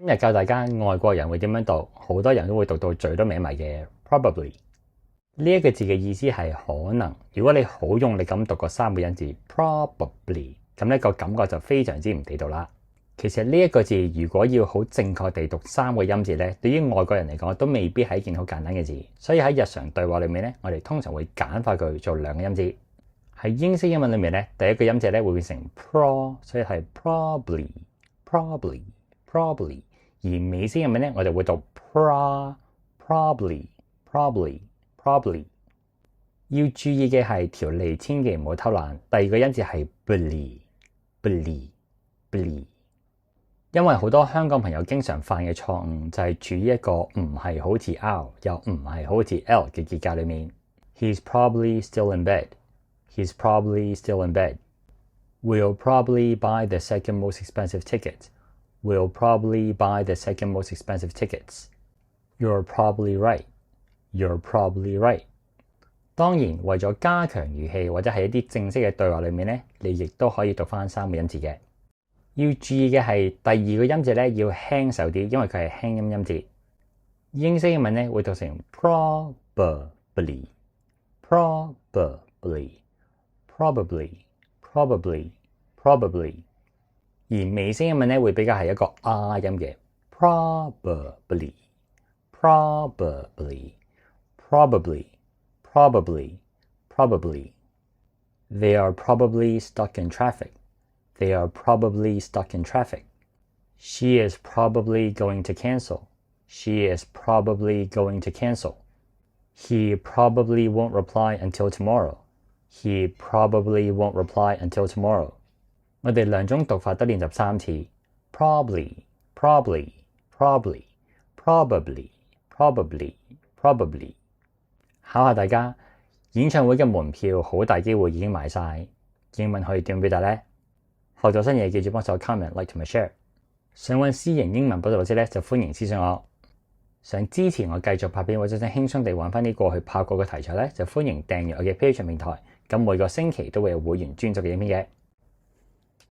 今日教大家外國人會點樣讀，好多人都會讀到嘴都歪埋嘅 probably。呢一個字嘅意思係可能，如果你好用力咁讀個三個音字 probably， 咁呢個感覺就非常之唔地道啦。其實呢一個字如果要好正確地讀三個音字呢，對於外國人嚟講都未必係一件好簡單嘅字，所以喺日常對話裏面呢，我哋通常會簡化佢做兩個音字。喺英式英文裏面呢，第一個音字呢會變成 pro， 所以係 probably。而美式英文呢，我哋會讀 probably。要注意嘅係條脷千祈唔好偷懶。第二個音字係 bly。因為好多香港朋友經常犯嘅錯誤就係處於一個唔係好似 R 又唔係好似 L 嘅結構裏面。He's probably still in bed. We'll probably buy the second most expensive ticket. You're probably right. 當然，為咗加強語氣或者係一啲正式嘅對話裏面呢，你亦都可以讀翻三個音字嘅。要注意嘅係第二個音字呢要輕手啲，因為佢係輕音音字。英式英文呢會讀成 probably。而美式英文呢會比較係一個 R 音嘅 probably。They are probably stuck in traffic. She is probably going to cancel. He probably won't reply until tomorrow. 我哋兩種讀法都練習3次 probably。考下大家，演唱會嘅門票好大機會已經買晒，英文可以點表達呢？學咗新嘢記住幫手 comment、like 同埋 share。想揾私營英文補習老師呢，就歡迎私信我。想支持我繼續拍片或者想輕鬆地揾翻啲過去拍過嘅題材呢，就歡迎訂閱我嘅 Patreon 平台。咁每個星期都會有會員專屬嘅影片嘅。